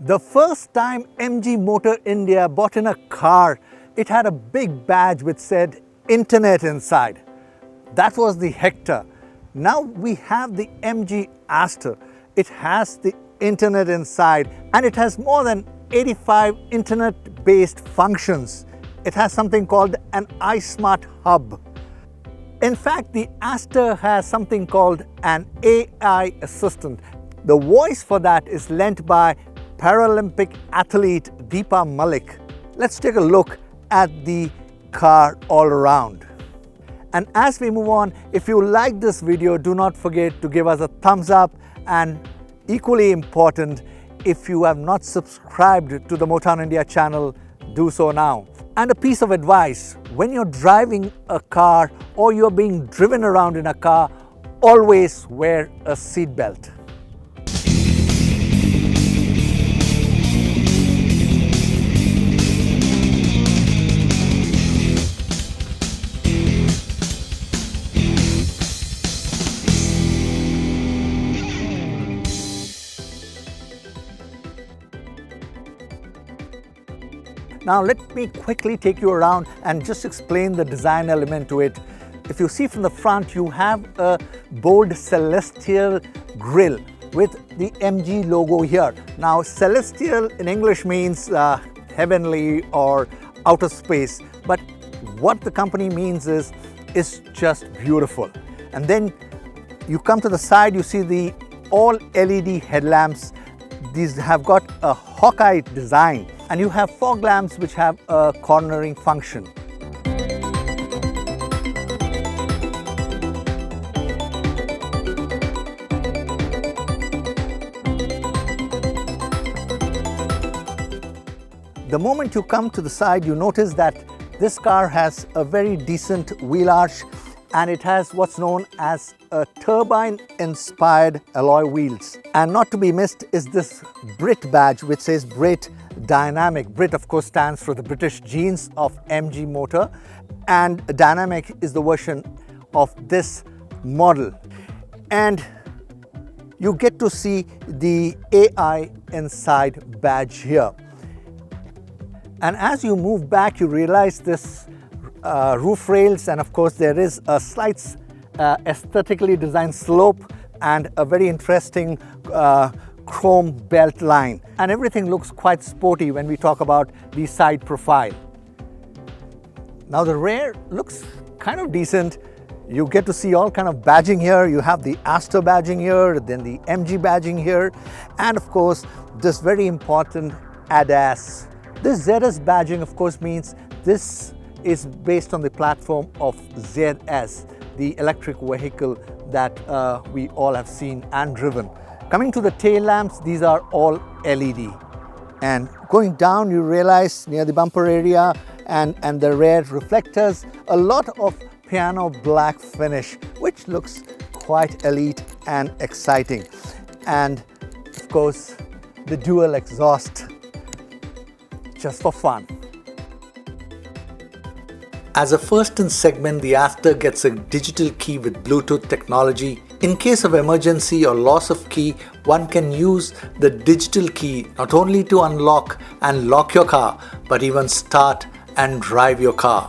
The first time MG Motor India bought in a car, it had a big badge which said Internet inside. That was the Hector. Now we have the MG Astor. It has the Internet inside and it has more than 85 Internet-based functions. It has something called an iSmart Hub. In fact, the Astor has something called an AI assistant. The voice for that is lent by Paralympic athlete Deepa Malik. Let's take a look at the car all around. And as we move on, if you like this video, do not forget to give us a thumbs up, and equally important, if you have not subscribed to the Motown India channel, do so now. And a piece of advice, when you're driving a car or you're being driven around in a car, always wear a seatbelt. Now let me quickly take you around and just explain the design element to it. If you see from the front, you have a bold celestial grille with the MG logo here. Now celestial in English means heavenly or outer space, but what the company means is just beautiful. And then you come to the side, you see the all LED headlamps. These have got a Hawkeye design, and you have fog lamps which have a cornering function. The moment you come to the side, you notice that this car has a very decent wheel arch, and it has what's known as a turbine-inspired alloy wheels. And not to be missed is this Brit badge which says Brit Dynamic. Brit of course stands for the British genes of MG Motor, and Dynamic is the version of this model. And you get to see the AI inside badge here. And as you move back, you realize this roof rails, and of course there is a slight aesthetically designed slope and a very interesting chrome belt line, and everything looks quite sporty when we talk about the side profile. Now the rear looks kind of decent. You get to see all kind of badging here. You have the Astor badging here, then the MG badging here, and of course this very important ADAS. This ZS badging of course means this is based on the platform of ZS, the electric vehicle that we all have seen and driven. Coming to the tail lamps, these are all LED. And going down, you realize near the bumper area and the rear reflectors, a lot of piano black finish, which looks quite elite and exciting. And of course, the dual exhaust, just for fun. As a first-in segment, the Astor gets a digital key with Bluetooth technology. In case of emergency or loss of key, one can use the digital key not only to unlock and lock your car, but even start and drive your car.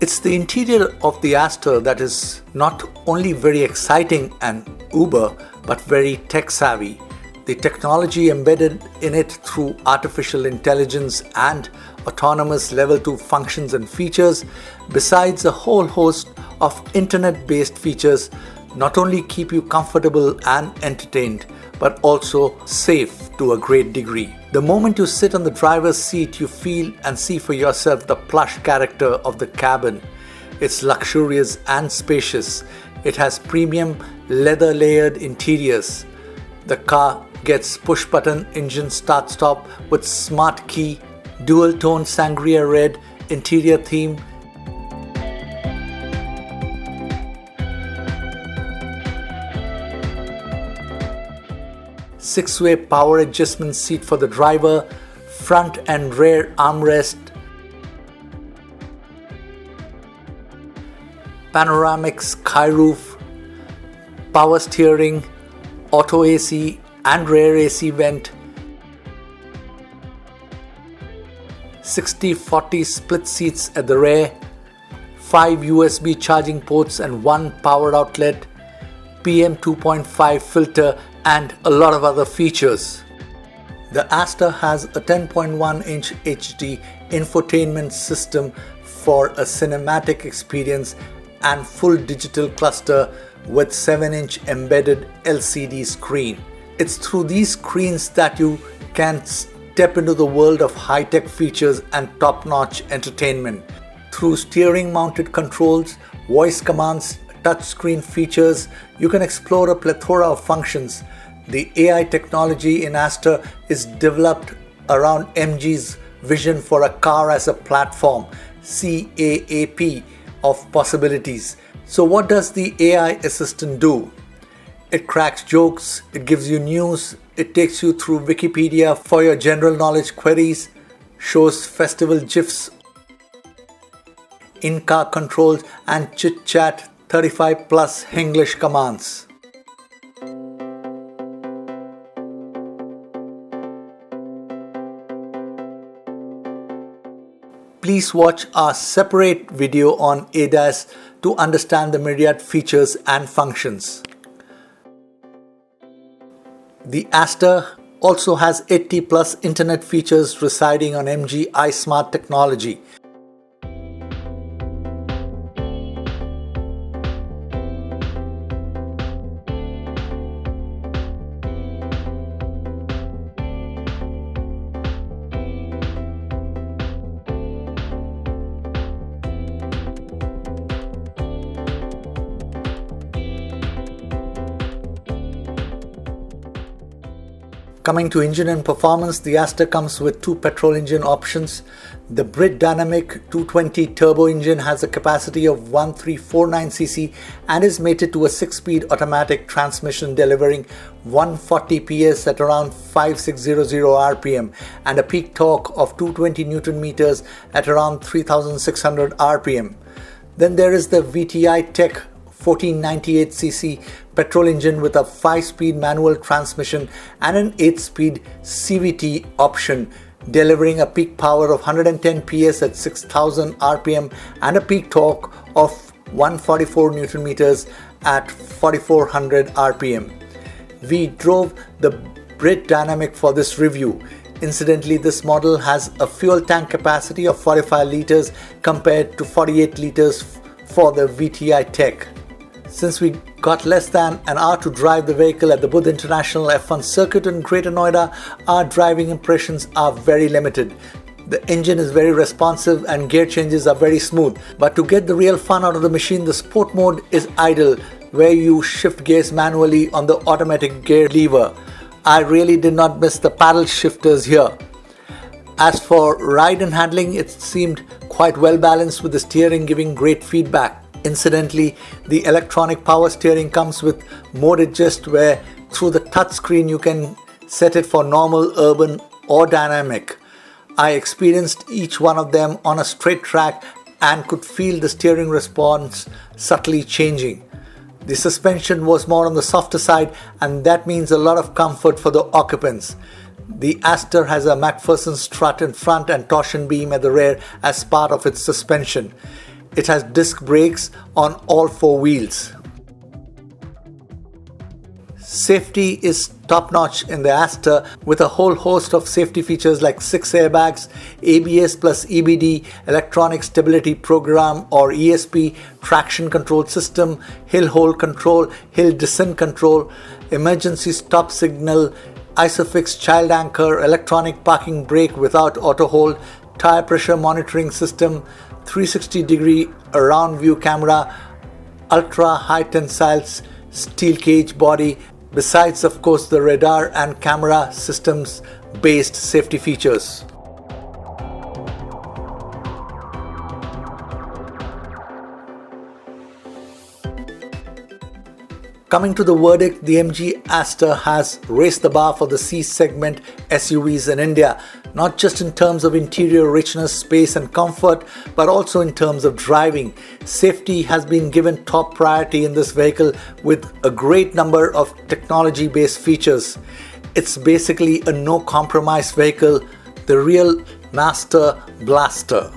It's the interior of the Astor that is not only very exciting and uber, but very tech-savvy. The technology embedded in it through artificial intelligence and autonomous level 2 functions and features, besides a whole host of internet-based features, not only keep you comfortable and entertained, but also safe to a great degree. The moment you sit on the driver's seat, you feel and see for yourself the plush character of the cabin. It's luxurious and spacious. It has premium leather-layered interiors. The car gets push-button engine start-stop with smart key, dual-tone sangria red interior theme, six-way power adjustment seat for the driver, front and rear armrest, panoramic sky roof, power steering, auto AC and rear AC vent, 60/40 split seats at the rear, 5 USB charging ports and 1 power outlet, PM 2.5 filter and a lot of other features. The Astor has a 10.1-inch HD infotainment system for a cinematic experience and full digital cluster with 7-inch embedded LCD screen. It's through these screens that you can step into the world of high-tech features and top-notch entertainment. Through steering mounted controls, voice commands, touchscreen features, you can explore a plethora of functions. The AI technology in Astor is developed around MG's vision for a car as a platform, CAAP, of possibilities. So what does the AI assistant do? It cracks jokes, it gives you news, it takes you through Wikipedia for your general knowledge queries, shows festival GIFs, in-car controls and chit-chat 35 plus English commands. Please watch our separate video on ADAS to understand the myriad features and functions. The Astor also has 80 plus internet features residing on MG iSmart technology. Coming to engine and performance, the Astor comes with 2 petrol engine options. The Brit Dynamic 220 turbo engine has a capacity of 1349cc and is mated to a 6-speed automatic transmission delivering 140 PS at around 5600 RPM and a peak torque of 220 Newton meters at around 3600 RPM. Then there is the VTI Tech 1498cc petrol engine with a 5-speed manual transmission and an 8-speed CVT option, delivering a peak power of 110 PS at 6000 RPM and a peak torque of 144 Newton meters at 4400 RPM. We drove the Brit Dynamic for this review. Incidentally, this model has a fuel tank capacity of 45 liters compared to 48 liters for the VTI Tech. Since we got less than an hour to drive the vehicle at the Buddh International F1 circuit in Greater Noida, our driving impressions are very limited. The engine is very responsive and gear changes are very smooth. But to get the real fun out of the machine, the sport mode is idle, where you shift gears manually on the automatic gear lever. I really did not miss the paddle shifters here. As for ride and handling, it seemed quite well balanced with the steering giving great feedback. Incidentally, the electronic power steering comes with mode adjust where through the touchscreen you can set it for normal, urban or dynamic. I experienced each one of them on a straight track and could feel the steering response subtly changing. The suspension was more on the softer side and that means a lot of comfort for the occupants. The Astor has a MacPherson strut in front and torsion beam at the rear as part of its suspension. It has disc brakes on all 4 wheels. Safety is top-notch in the Astor with a whole host of safety features like 6 airbags, ABS plus EBD, electronic stability program or ESP, traction control system, hill hold control, hill descent control, emergency stop signal, ISOFIX child anchor, electronic parking brake without auto hold, tire pressure monitoring system, 360-degree around view camera, ultra high tensile steel cage body, besides of course the radar and camera systems based safety features. Coming to the verdict, the MG Astor has raised the bar for the C-segment SUVs in India, not just in terms of interior richness, space and comfort, but also in terms of driving. Safety has been given top priority in this vehicle with a great number of technology-based features. It's basically a no-compromise vehicle, the real master blaster.